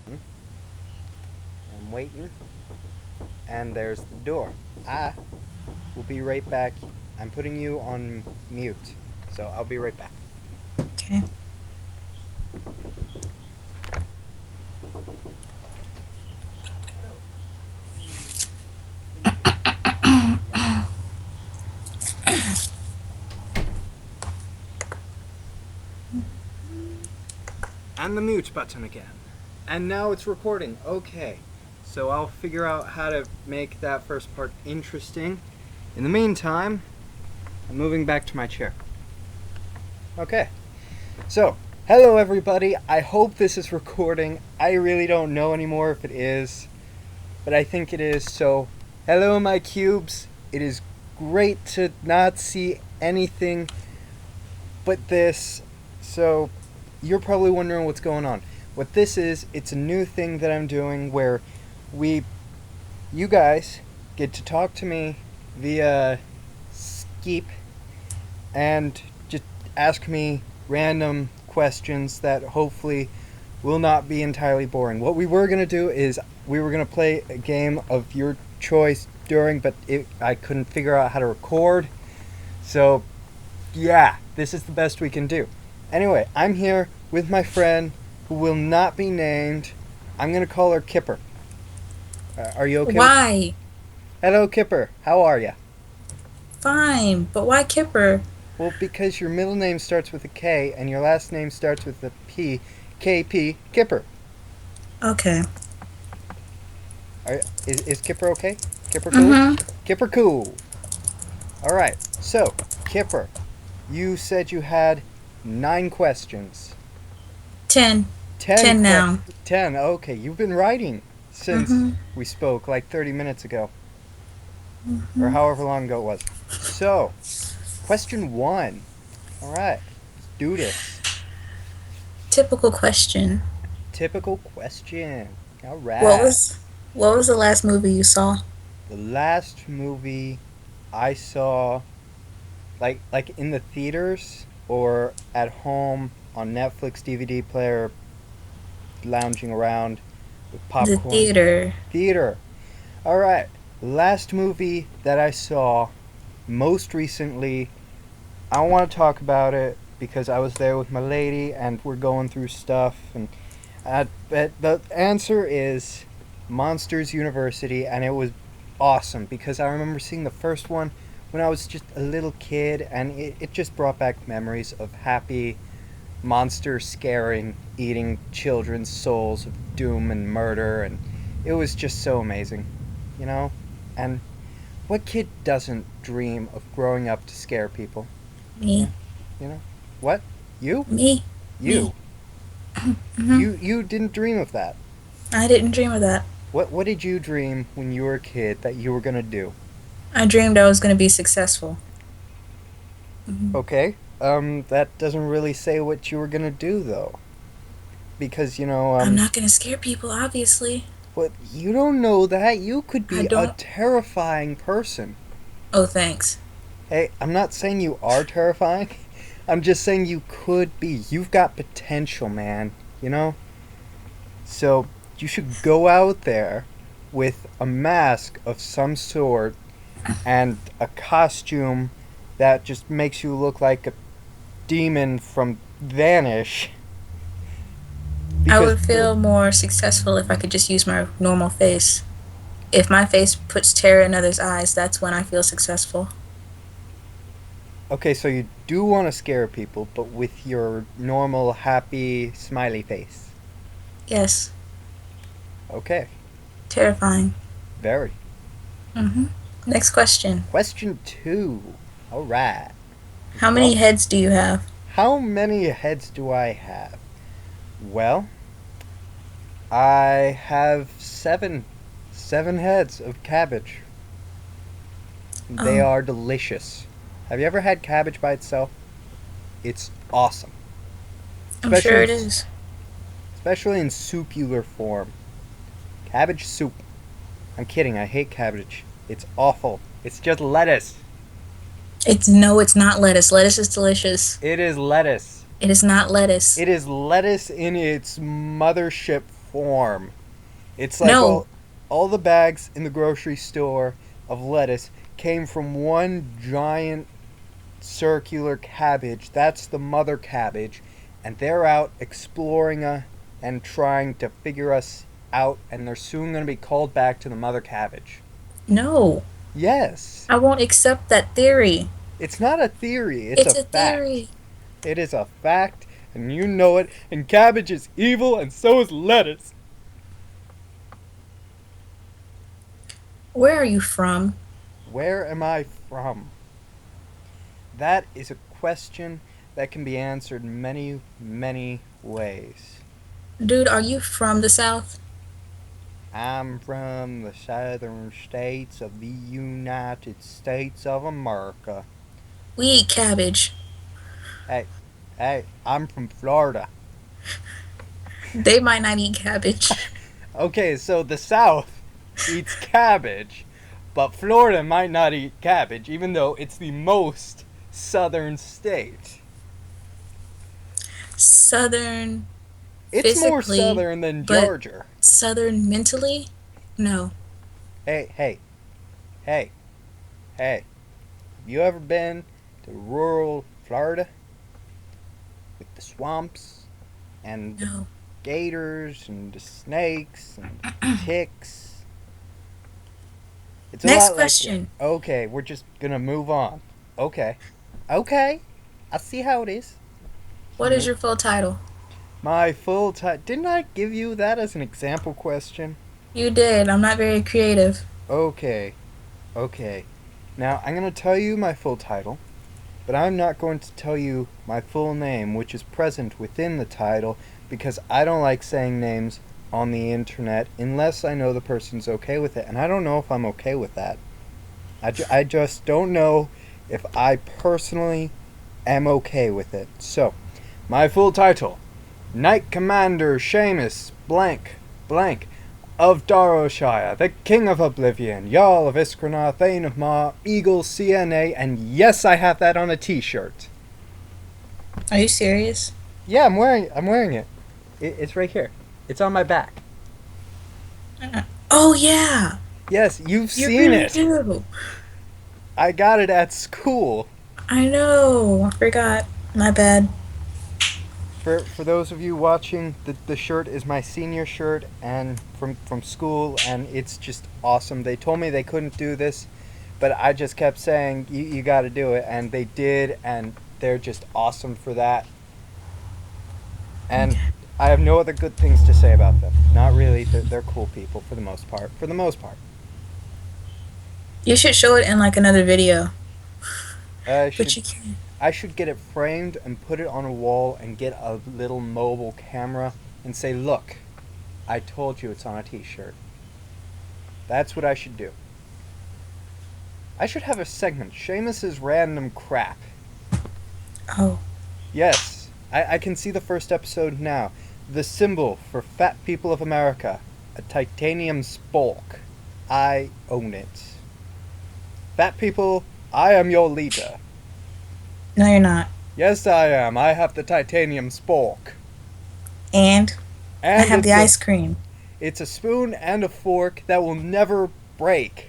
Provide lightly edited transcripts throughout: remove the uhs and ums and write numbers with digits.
I'm waiting. And there's the door. I will be right back. I'm putting you on mute. So I'll be right back. Okay. And the mute button again. And now it's recording. Okay. So I'll figure out how to make that first part interesting. In the meantime, I'm moving back to my chair. Okay. So, hello everybody. I hope this is recording. I really don't know anymore if it is, but I think it is. So, hello my cubes. It is great to not see anything but this. So, you're probably wondering what's going on. What this is, it's a new thing that I'm doing where you guys get to talk to me via Skype and just ask me random questions that hopefully will not be entirely boring. What we were going to do is we were going to play a game of your choice during, but I couldn't figure out how to record. So, yeah, this is the best we can do. Anyway, I'm here with my friend who will not be named. I'm going to call her Kipper. Are you okay with? Why? Hello, Kipper. How are you? Fine, but why Kipper? Well, because your middle name starts with a K and your last name starts with a P. KP, Kipper. Okay. Is Kipper okay? Kipper cool? Mm-hmm. Kipper cool. All right. So, Kipper, you said you had 9 questions. 10. 10 10 now. 10. Okay, you've been writing since Mm-hmm. we spoke like 30 minutes ago or Mm-hmm. however long ago it was. So, question 1. All right. Let's do this. Typical question. Typical question. All What right. was what was the last movie you saw? The last movie I saw, like in the theaters or at home on Netflix DVD player, lounging around with The popcorn. theater. Theater. All right. Last movie that I saw most recently. I want to talk about it because I was there with my lady and we're going through stuff. And but the answer is Monsters University, and it was awesome because I remember seeing the first one when I was just a little kid, and it just brought back memories of happy monsters scaring, eating children's souls of doom and murder, and it was just so amazing, you know? And what kid doesn't dream of growing up to scare people? Me. Yeah, you know? What? You? Me. Me. You? Mm-hmm. You didn't dream of that. I didn't dream of that. What did you dream when you were a kid that you were gonna do? I dreamed I was going to be successful. Mm-hmm. Okay. That doesn't really say what you were gonna do though. Because, I'm not going to scare people, obviously. but you don't know that. You could I be a don't. terrifying person. Oh, thanks. Hey, I'm not saying you are terrifying. I'm just saying you could be. You've got potential, man. You know? So, you should go out there with a mask of some sort and a costume that just makes you look like a demon from Vanish. I Because, would feel more successful if I could just use my normal face. If my face puts terror in others' eyes, that's when I feel successful. okay, so you do want to scare people, but with your normal, happy, smiley face. Yes. Okay, Terrifying. very. Mm-hmm. Next question. Question 2. Alright. How many Well, heads do you have? how many heads do I have? Well, I have 7. 7 heads of cabbage. They Oh, are delicious. Have you ever had cabbage by itself? It's awesome. I'm Especially sure in, it is. especially in soupular form. Cabbage soup. I'm kidding, I hate cabbage. It's awful. It's just lettuce. It's no, it's not lettuce. Lettuce is delicious. It is lettuce. It is not lettuce. It is lettuce in its mothership form. It's like No. all the bags in the grocery store of lettuce came from one giant circular cabbage. That's the mother cabbage. And they're out exploring and trying to figure us out. And they're soon going to be called back to the mother cabbage. No. Yes. I won't accept that theory. It's not a theory. It's It's a a fact. theory. It is a fact. And you know it. And cabbage is evil. And so is lettuce. Where are you from? Where am I from? That is a question that can be answered many, many ways. Dude, are you from the South? I'm from the southern states of the United States of America. We eat cabbage. Hey, hey, I'm from Florida. They might not eat cabbage. Okay, so the South eats cabbage, but Florida might not eat cabbage, even though it's the most southern state. Southern It's more physically, southern than but Georgia. Southern mentally? No. Hey, hey, hey, hey. Have you ever been to rural Florida? With the swamps and the No. gators and the snakes and the ticks. It's a Next lot like that. question. Okay, we're just gonna move on. Okay. Okay. I see how it is. What is your full title? My full title. Didn't I give you that as an example question? You did. I'm not very creative. Okay. Okay. Now, I'm going to tell you my full title, but I'm not going to tell you my full name, which is present within the title, because I don't like saying names on the internet unless I know the person's okay with it, and I don't know if I'm okay with that. I just don't know if I personally am okay with it. So, my full title: Knight Commander Seamus blank blank of Daroshire, the King of Oblivion, Jarl of Iskranna, Thane of Ma, Eagle CNA, and yes, I have that on a t-shirt. Are you serious? Yeah, I'm wearing it. It's right here. It's on my back. Oh, yeah. Yes, you've You seen really it. do. I got it at school. I know. I forgot. My bad. For those of you watching, the shirt is my senior shirt and from school, and it's just awesome. They told me they couldn't do this, but I just kept saying, you got to do it, and they did, and they're just awesome for that. And I have no other good things to say about them. Not really. They're cool people for the most part. For the most part. You should show it in like another video. I But should you can't. I should get it framed and put it on a wall and get a little mobile camera and say, look, I told you it's on a t-shirt. That's what I should do. I should have a segment, Seamus's Random Crap. Oh. Yes, I can see the first episode now. The symbol for fat people of America, a titanium spork. I own it. Fat people, I am your leader. No, you're not. Yes, I am. I have the titanium spork. And I And have the ice cream. It's a spoon and a fork that will never break.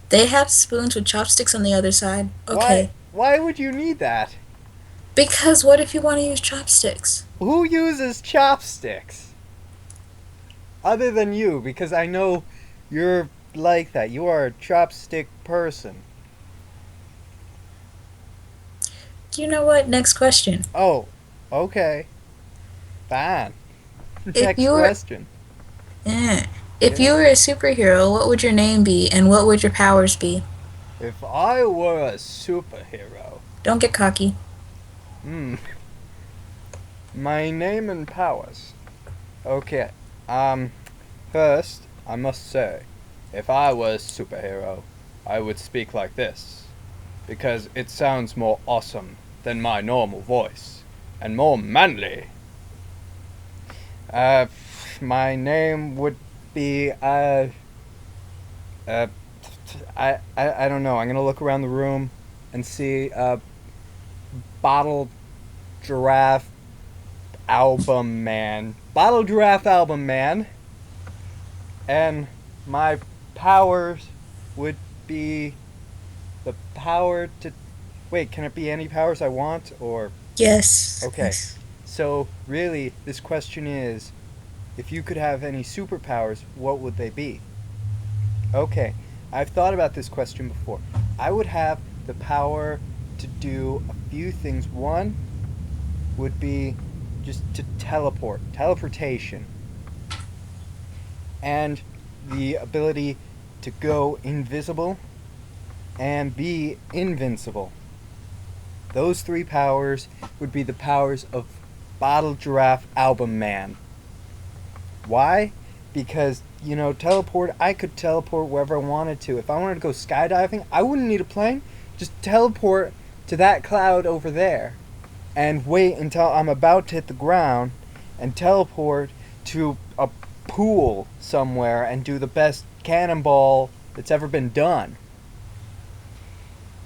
They have spoons with chopsticks on the other side. Okay. Why would you need that? Because what if you want to use chopsticks? Who uses chopsticks? Other than you, because I know you're like that. You are a chopstick person. You know what? Next question. Oh, okay. Fine. If Next you were, question. if you were a superhero, what would your name be, and what would your powers be? If I were a superhero, Don't get cocky. my name and powers. Okay. First, I must say, if I was a superhero, I would speak like this, because it sounds more awesome than my normal voice, and more manly. My name would be, I don't know. I'm gonna look around the room and see, bottle, giraffe, album man. Bottle giraffe album man. And my powers would be the power to... Wait, can it be any powers I want, or... Yes. Okay. Yes. So, really, this question is, if you could have any superpowers, what would they be? Okay, I've thought about this question before. I would have the power to do a few things. One would be just to teleportation. And the ability to go invisible and be invincible. Those three powers would be the powers of Bottle Giraffe Album Man. Why? Because, I could teleport wherever I wanted to. If I wanted to go skydiving, I wouldn't need a plane. Just teleport to that cloud over there and wait until I'm about to hit the ground and teleport to a pool somewhere and do the best cannonball that's ever been done.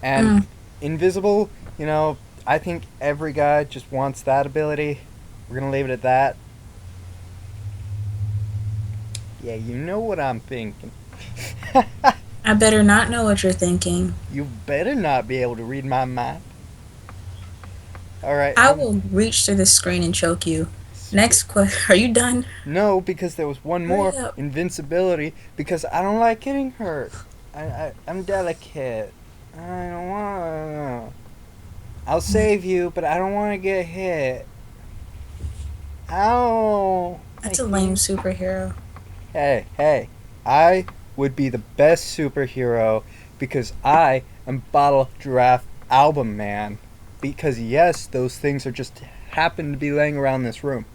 And invisible, I think every guy just wants that ability. We're going to leave it at that. Yeah, you know what I'm thinking. I better not know what you're thinking. You better not be able to read my mind. Alright. I will reach through the screen and choke you. Next question. Are you done? No, because there was one Hurry more. up. Invincibility. Because I don't like getting hurt. I'm delicate. I don't want to. I'll save you, but I don't want to get hit. Ow. That's a lame superhero. Hey. I would be the best superhero because I am Bottle Giraffe Album Man. Because yes, those things are just happen to be laying around this room.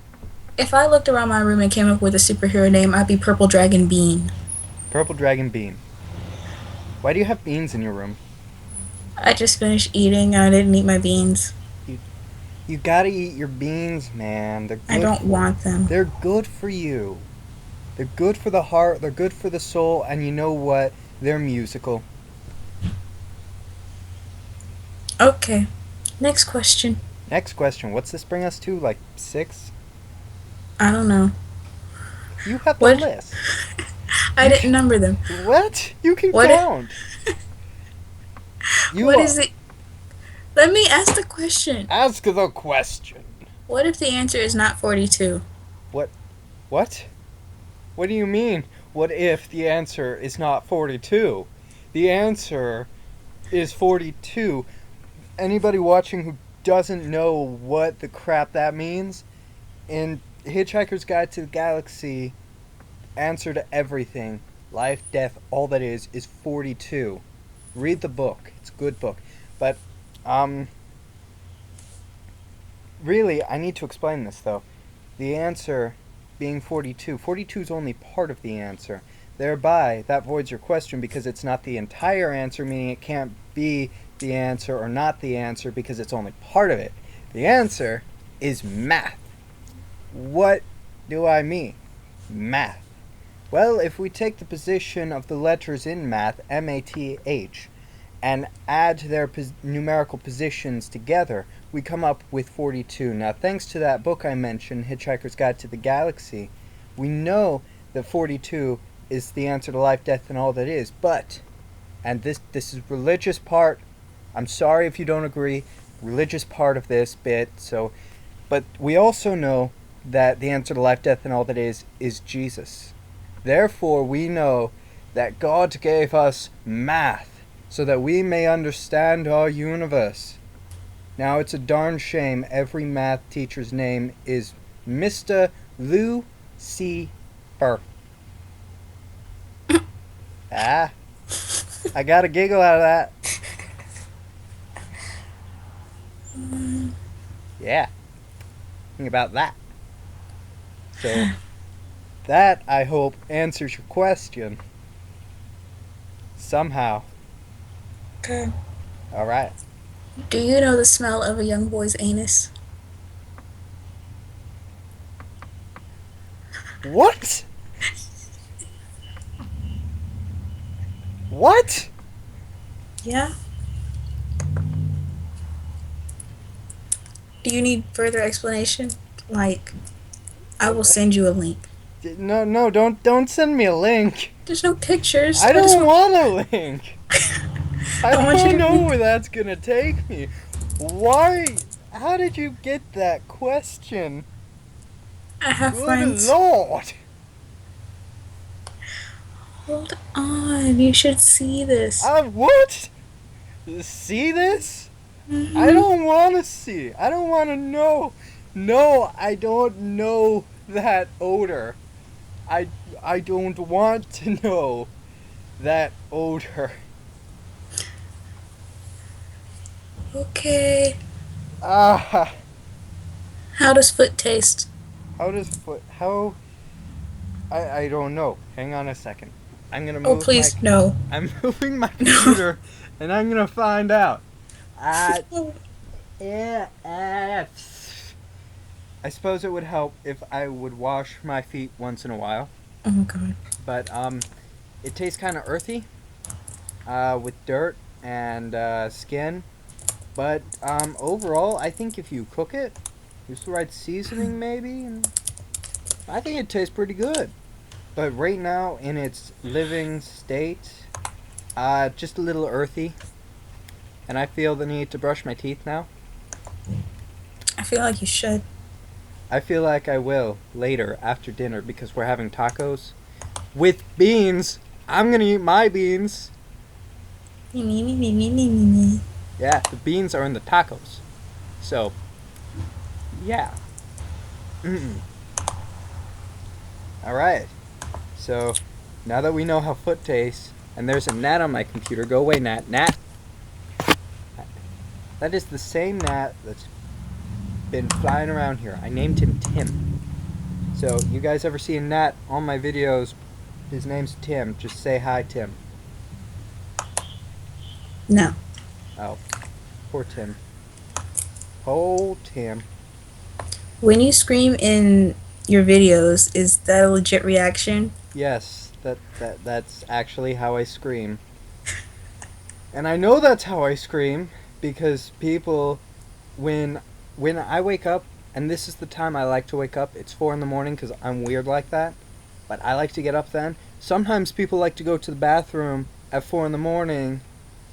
If I looked around my room and came up with a superhero name, I'd be Purple Dragon Bean. Purple Dragon Bean. Why do you have beans in your room? I just finished eating and I didn't eat my beans. You gotta eat your beans, man. They're good. I don't want them. They're good for you. They're good for the heart, they're good for the soul, and you know what? They're musical. Okay. Next question. Next question. What's this bring us to? Like 6? I don't know. You have the What? list. I didn't number them. What? You can What? count. What is it? Let me ask the question. Ask the question. What if the answer is not 42? What? What do you mean? What if the answer is not 42? The answer is 42. Anybody watching who doesn't know what the crap that means, in Hitchhiker's Guide to the Galaxy, answer to everything, life, death, all that is 42. Read the book. It's a good book. But, really, I need to explain this, though. The answer being 42. 42 is only part of the answer. Thereby, that voids your question because it's not the entire answer, meaning it can't be the answer or not the answer because it's only part of it. The answer is math. What do I mean? Math. Well, if we take the position of the letters in math, M-A-T-H, and add their numerical positions together, we come up with 42. Now, thanks to that book I mentioned, Hitchhiker's Guide to the Galaxy, we know that 42 is the answer to life, death, and all that is. But, and this is religious part, I'm sorry if you don't agree, religious part of this bit, but we also know that the answer to life, death, and all that is Jesus. Therefore, we know that God gave us math so that we may understand our universe. Now, it's a darn shame every math teacher's name is Mr. Lucifer. I got a giggle out of that. Yeah. Think about that. So, that, I hope, answers your question. Somehow. Okay. Alright. Do you know the smell of a young boy's anus? What? What? Yeah? Do you need further explanation? Like, I will send you a link. No, don't send me a link. There's no pictures. I just don't want a link. I I want you don't to know read. where that's gonna take me. Why? How did you get that question? I have Good friends. Lord. Hold on. You should see this. What? See this? I Hmm. don't want to see. I don't want to know. No, I don't know that odor. I I don't want to know that odor. Okay. Ah, How does foot taste? how does foot? How? I don't know. Hang on a second. I'm gonna Oh, move my. please, no. I'm moving my No. computer, and I'm gonna find out. Uh, yeah. I suppose it would help if I would wash my feet once in a while, Oh, God. but it tastes kind of earthy, with dirt and skin. But overall, I think if you cook it, use the right seasoning maybe, and I think it tastes pretty good. But right now, in its living state, just a little earthy, and I feel the need to brush my teeth now. I feel like you should. I feel like I will later after dinner because we're having tacos with beans. I'm gonna eat my beans. Me, me, me, me, me, me, me, me. Yeah, the beans are in the tacos. So, yeah. All right. So, now that we know how foot tastes, and there's a gnat on my computer, go away, gnat. Gnat. That is the same gnat that's been flying around here. I named him Tim. So, you guys ever see a gnat on my videos? His name's Tim. Just say hi, Tim. No. Oh, poor Tim. Oh, Tim. When you scream in your videos, is that a legit reaction? Yes, that's actually how I scream. And I know that's how I scream because people when when I wake up, and this is the time I like to wake up. It's 4 in the morning cuz I'm weird like that. But I like to get up then. Sometimes people like to go to the bathroom at 4 in the morning,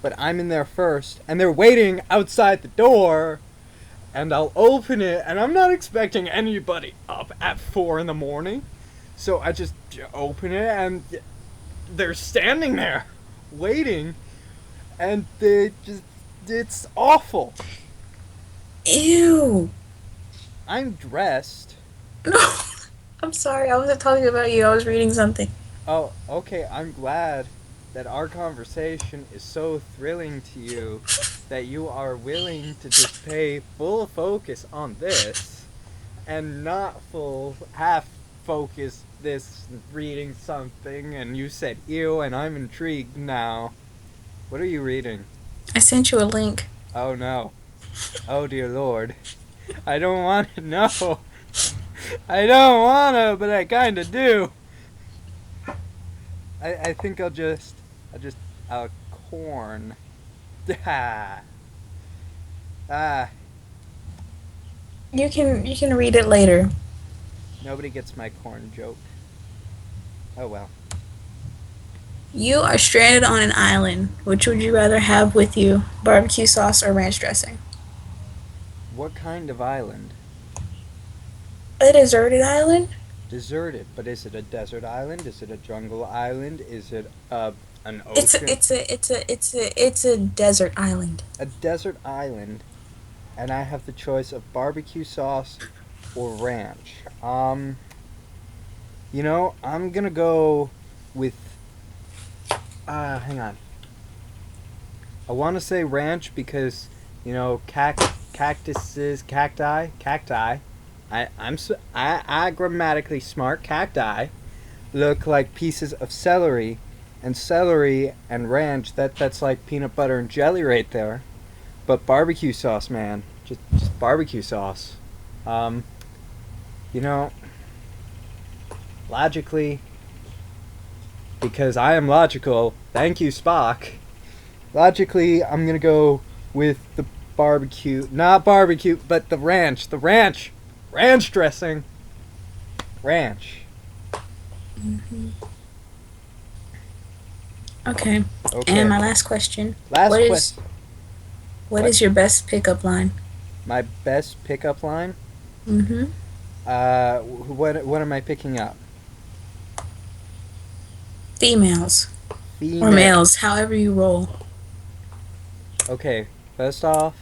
but I'm in there first and they're waiting outside the door. And I'll open it, and I'm not expecting anybody up at 4 in the morning. So I just open it, and they're standing there, waiting, and it's awful. Ew. I'm dressed. No. I'm sorry. I wasn't talking about you. I was reading something. Oh, okay, I'm glad that our conversation is so thrilling to you that you are willing to just pay full focus on this and not full half focus this reading something, and you said ew, and I'm intrigued now. What are you reading? I sent you a link. Oh no. Oh dear lord. I don't want to know. I don't want to, but I kind of do. I think I'll corn. Ah. Ah. You can read it later. Nobody gets my corn joke. Oh well. You are stranded on an island. Which would you rather have with you? Barbecue sauce or ranch dressing? What kind of island? A deserted island? Deserted, but is it a desert island? Is it a jungle island? Is it an It's ocean? a it's a it's a it's a it's a desert island. A desert island, and I have the choice of barbecue sauce or ranch. I'm gonna go with. Hang on. I want to say ranch because cactuses, cacti. I grammatically smart. Cacti look like pieces of celery, and celery and ranch that's like peanut butter and jelly right there. But barbecue sauce, man, just barbecue sauce. Um, you know, logically, because I am logical. Thank you, Spock. Logically, I'm gonna go with the barbecue, not barbecue, but the ranch. The ranch. Ranch dressing. Ranch. Okay. Okay. And my last question. Last What is question. what What? is your best pickup line? My best pickup line? Mm-hmm. What am I picking up? Females or Female. males, however you roll. Okay, first off,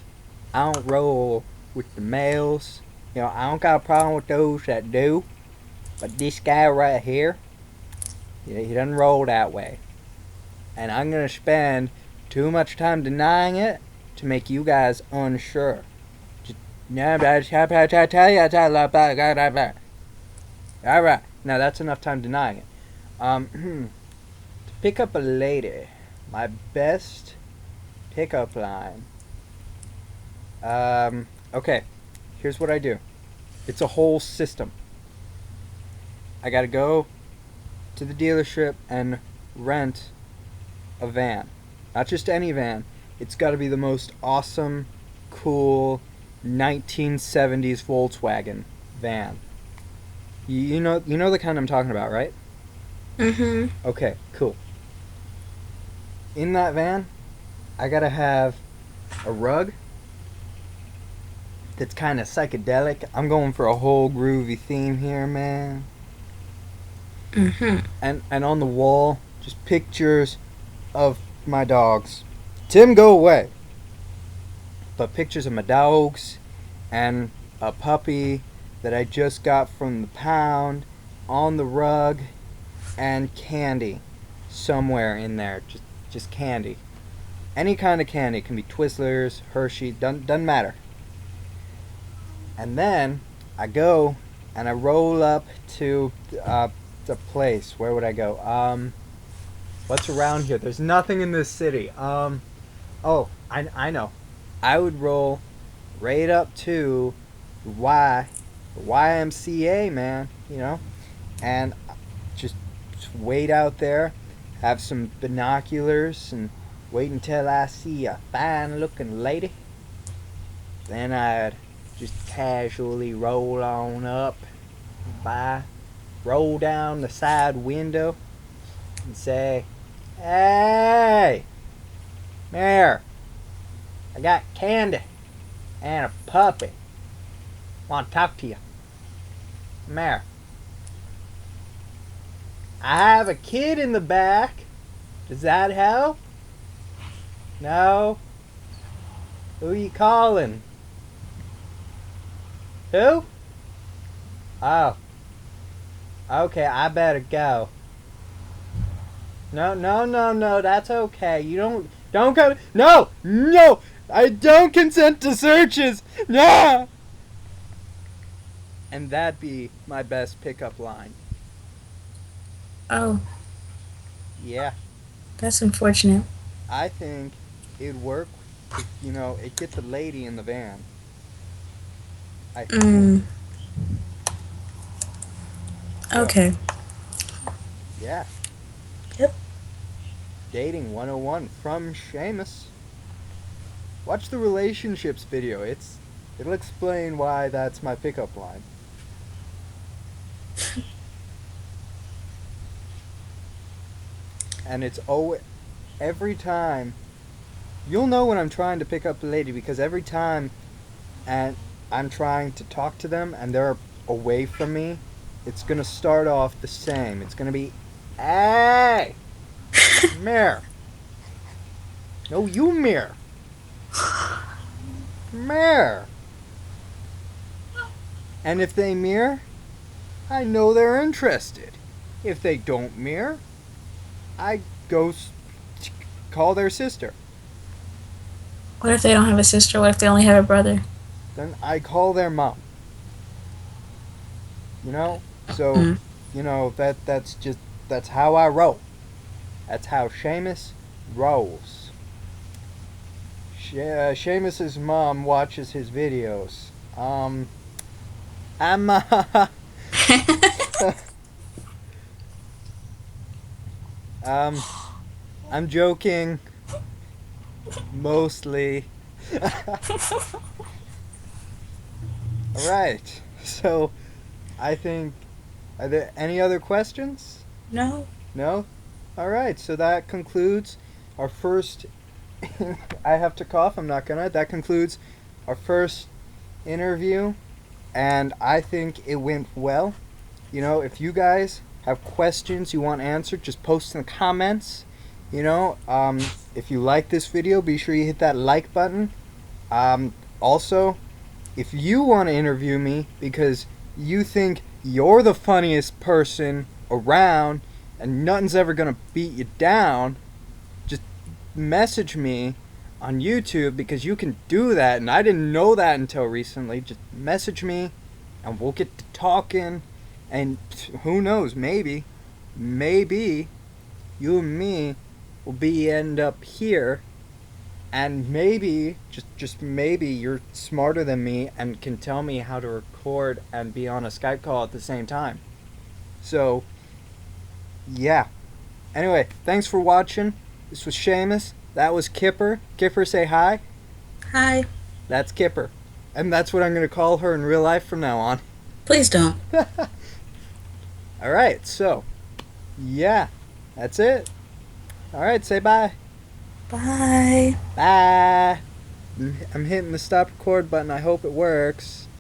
I don't roll with the males. You know, I don't got a problem with those that do. But this guy right here, he doesn't roll that way. And I'm going to spend too much time denying it to make you guys unsure. Alright, now that's enough time denying it. To pick up a lady, my best pickup line. Okay, here's what I do. It's a whole system. I gotta go to the dealership and rent a van. Not just any van. It's gotta be the most awesome, cool 1970s Volkswagen van. You know the kind I'm talking about, right? Mm-hmm. Okay, cool. In that van, I gotta have a rug that's kind of psychedelic. I'm going for a whole groovy theme here, man. Mm-hmm. And on the wall, just pictures of my dogs. Tim, go away. But pictures of my dogs and a puppy that I just got from the pound on the rug, and candy somewhere in there. Just candy. Any kind of candy. It can be Twizzlers, Hershey, doesn't matter. And then I go and I roll up to the place. Where would I go? What's around here? There's nothing in this city. Oh, I know. I would roll right up to the YMCA, man. You know, and just wait out there, have some binoculars, and wait until I see a fine-looking lady. Then I'd just casually roll on up by, roll down the side window, and say, "Hey, Mayor, I got candy and a puppy. Want to talk to you, Mayor. I have a kid in the back. Does that help? No? Who you calling? Who? Oh. Okay, I better go. No, that's okay. You don't go. No! I don't consent to searches! No! And that'd be my best pickup line. Oh, Yeah. that's unfortunate. I think it'd work. It'd get the lady in the van. I think. Mm. So, Okay. yeah. Yep. Dating 101 from Seamus. Watch the relationships video. It'll explain why that's my pickup line. And it's always, every time, you'll know when I'm trying to pick up a lady, because every time and I'm trying to talk to them and they're away from me, it's gonna start off the same. It's gonna be, "Hey, Mare. No, you, Mare. Mare." And if they mirror, I know they're interested. If they don't mirror, I go call their sister. What if they don't have a sister? What if they only have a brother? Then I call their mom. You know? So, Mm. that's how I roll. That's how Seamus rolls. Seamus's mom watches his videos. I'm I'm joking. Mostly. Alright. So, I think, are there any other questions? No. No? Alright, so that concludes our first. I have to cough, I'm not gonna. That concludes our first interview, and I think it went well. You know, if you guys have questions you want answered, just post in the comments. You know, if you like this video, be sure you hit that like button. Also, if you want to interview me because you think you're the funniest person around and nothing's ever going to beat you down, just message me on YouTube because you can do that, and I didn't know that until recently. Just message me and we'll get to talking, and who knows, maybe you and me will be end up here, and maybe just maybe you're smarter than me and can tell me how to record and be on a Skype call at the same time. So yeah, anyway, thanks for watching. This was Seamus, that was Kipper. Kipper, say hi. Hi. That's Kipper, and that's what I'm going to call her in real life from now on. Please don't. Alright, so yeah, that's it. Alright, say bye. Bye. Bye. I'm hitting the stop record button. I hope it works.